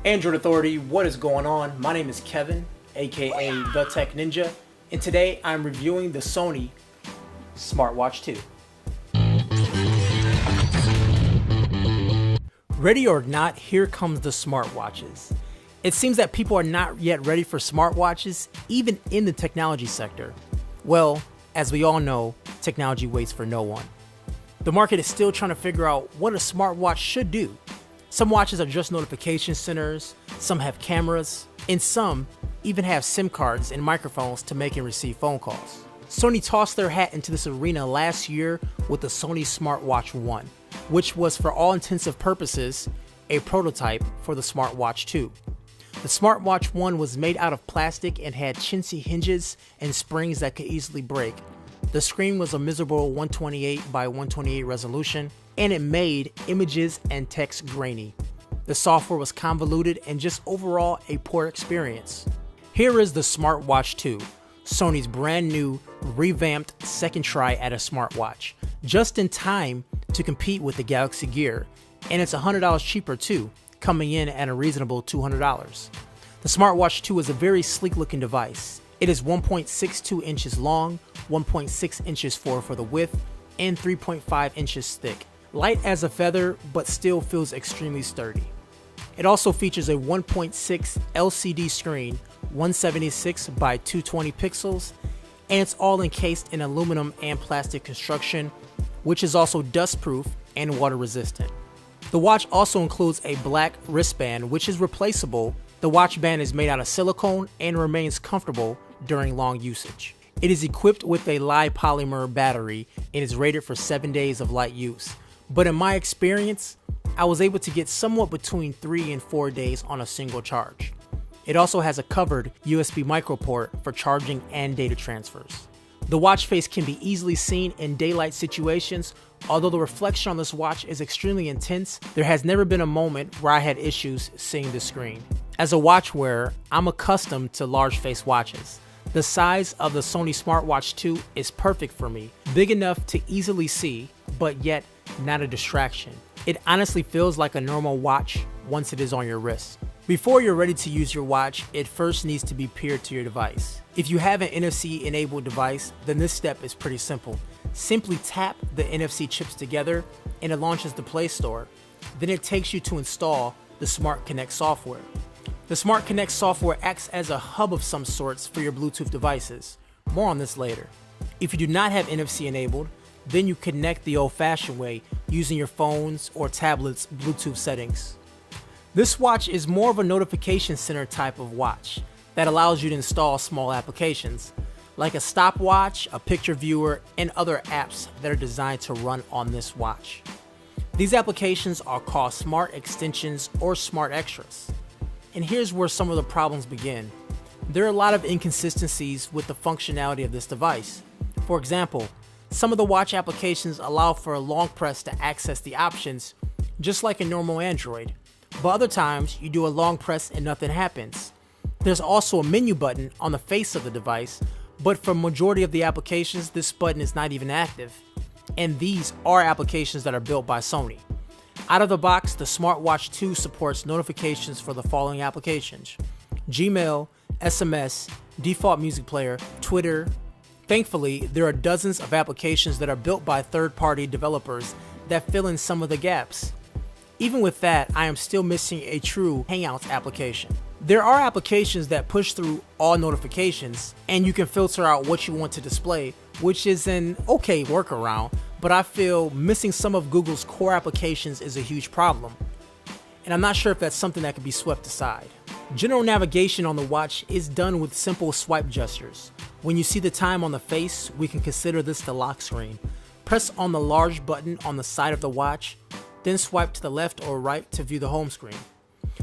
Android Authority, what is going on? My name is Kevin, aka The Tech Ninja, and today I'm reviewing the Sony Smartwatch 2. Ready or not, here comes the smartwatches. It seems that people are not yet ready for smartwatches, even in the technology sector. Well, as we all know, technology waits for no one. The market is still trying to figure out what a smartwatch should do. Some watches are just notification centers, some have cameras, and some even have SIM cards and microphones to make and receive phone calls. Sony tossed their hat into this arena last year with the Sony Smartwatch 1, which was for all intensive purposes a prototype for the Smartwatch 2. The Smartwatch 1 was made out of plastic and had chintzy hinges and springs that could easily break. The screen was a miserable 128 by 128 resolution, and it made images and text grainy. The software was convoluted and just overall a poor experience. Here is the Smartwatch 2, Sony's brand new, revamped second try at a smartwatch, just in time to compete with the Galaxy Gear, and it's $100 cheaper too, coming in at a reasonable $200. The Smartwatch 2 is a very sleek looking device. It is 1.62 inches long, 1.6 inches for the width, and 3.5 inches thick. Light as a feather, but still feels extremely sturdy. It also features a 1.6 LCD screen, 176 by 220 pixels, and it's all encased in aluminum and plastic construction, which is also dustproof and water resistant. The watch also includes a black wristband, which is replaceable. The watch band is made out of silicone and remains comfortable during long usage. It is equipped with a polymer battery and is rated for 7 days of light use. But in my experience, I was able to get somewhat between 3 and 4 days on a single charge. It also has a covered USB micro port for charging and data transfers. The watch face can be easily seen in daylight situations. Although the reflection on this watch is extremely intense, there has never been a moment where I had issues seeing the screen. As a watch wearer, I'm accustomed to large face watches. The size of the Sony Smartwatch 2 is perfect for me, big enough to easily see, but yet not a distraction. It honestly feels like a normal watch once it is on your wrist. Before you're ready to use your watch, it first needs to be paired to your device. If you have an NFC enabled device, then this step is pretty simple. Simply tap the NFC chips together and it launches the Play Store. Then it takes you to install the Smart Connect software. The Smart Connect software acts as a hub of some sorts for your Bluetooth devices. More on this later. If you do not have NFC enabled, then you connect the old-fashioned way using your phone's or tablet's Bluetooth settings. This watch is more of a notification center type of watch that allows you to install small applications like a stopwatch, a picture viewer, and other apps that are designed to run on this watch. These applications are called Smart Extensions or Smart Extras. And here's where some of the problems begin. There are a lot of inconsistencies with the functionality of this device. For example, some of the watch applications allow for a long press to access the options, just like a normal Android. But other times, you do a long press and nothing happens. There's also a menu button on the face of the device, but for majority of the applications, this button is not even active. And these are applications that are built by Sony. Out of the box, the Smartwatch 2 supports notifications for the following applications: Gmail, SMS, default music player, Twitter. Thankfully, there are dozens of applications that are built by third-party developers that fill in some of the gaps. Even with that, I am still missing a true Hangouts application. There are applications that push through all notifications, and you can filter out what you want to display, which is an okay workaround, but I feel missing some of Google's core applications is a huge problem. And I'm not sure if that's something that can be swept aside. General navigation on the watch is done with simple swipe gestures. When you see the time on the face, we can consider this the lock screen. Press on the large button on the side of the watch, then swipe to the left or right to view the home screen.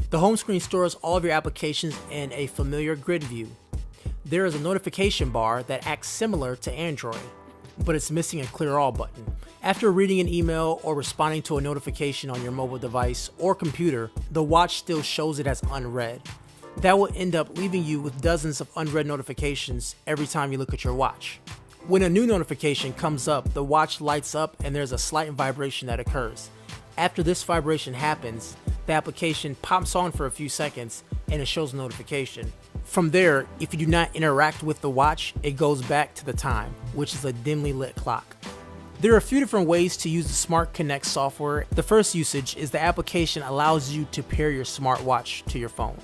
The home screen stores all of your applications in a familiar grid view. There is a notification bar that acts similar to Android, but it's missing a clear all button. After reading an email or responding to a notification on your mobile device or computer, the watch still shows it as unread. That will end up leaving you with dozens of unread notifications every time you look at your watch. When a new notification comes up, the watch lights up and there's a slight vibration that occurs. After this vibration happens, the application pops on for a few seconds and it shows a notification. From there, if you do not interact with the watch, it goes back to the time, which is a dimly lit clock. There are a few different ways to use the Smart Connect software. The first usage is the application allows you to pair your smartwatch to your phone.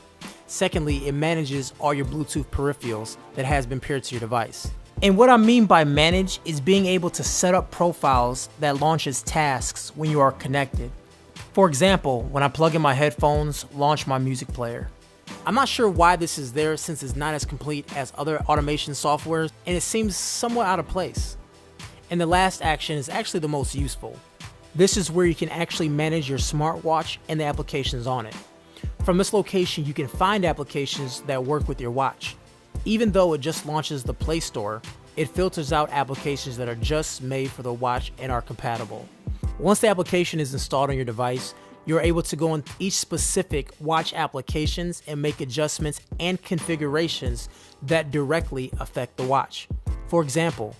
Secondly, it manages all your Bluetooth peripherals that has been paired to your device. And what I mean by manage is being able to set up profiles that launches tasks when you are connected. For example, when I plug in my headphones, launch my music player. I'm not sure why this is there since it's not as complete as other automation softwares and it seems somewhat out of place. And the last action is actually the most useful. This is where you can actually manage your smartwatch and the applications on it. From this location, you can find applications that work with your watch. Even though it just launches the Play Store, it filters out applications that are just made for the watch and are compatible. Once the application is installed on your device, you're able to go in each specific watch applications and make adjustments and configurations that directly affect the watch. For example,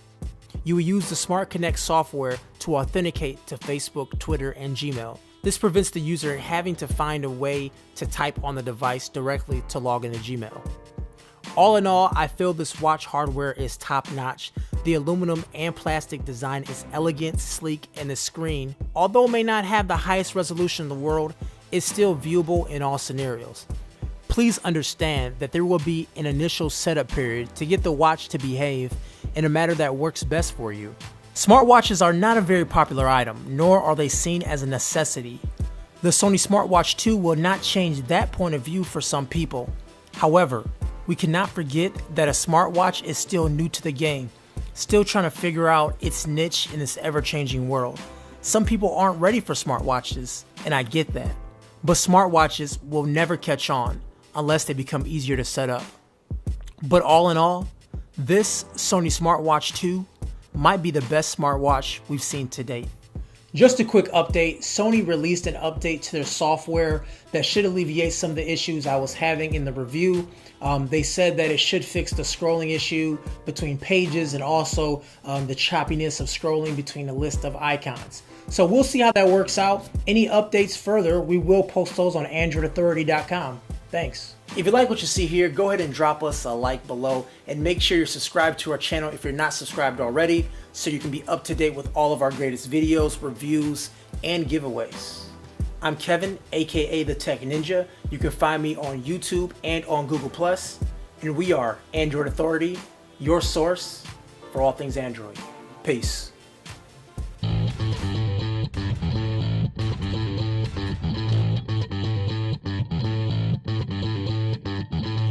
you will use the Smart Connect software to authenticate to Facebook, Twitter, and Gmail. This prevents the user having to find a way to type on the device directly to log into Gmail. All in all, I feel this watch hardware is top-notch. The aluminum and plastic design is elegant, sleek, and the screen, although it may not have the highest resolution in the world, is still viewable in all scenarios. Please understand that there will be an initial setup period to get the watch to behave in a manner that works best for you. Smartwatches are not a very popular item, nor are they seen as a necessity. The Sony Smartwatch 2 will not change that point of view for some people. However, we cannot forget that a smartwatch is still new to the game, still trying to figure out its niche in this ever-changing world. Some people aren't ready for smartwatches, and I get that. But smartwatches will never catch on unless they become easier to set up. But all in all, this Sony Smartwatch 2 might be the best smartwatch we've seen to date. Just a quick update, Sony released an update to their software that should alleviate some of the issues I was having in the review. They said that it should fix the scrolling issue between pages and also the choppiness of scrolling between a list of icons. So we'll see how that works out. Any updates further, we will post those on AndroidAuthority.com. Thanks. If you like what you see here, go ahead and drop us a like below and make sure you're subscribed to our channel if you're not subscribed already so you can be up to date with all of our greatest videos, reviews, and giveaways. I'm Kevin, aka the Tech Ninja. You can find me on YouTube and on Google+, and we are Android Authority, your source for all things Android. Peace.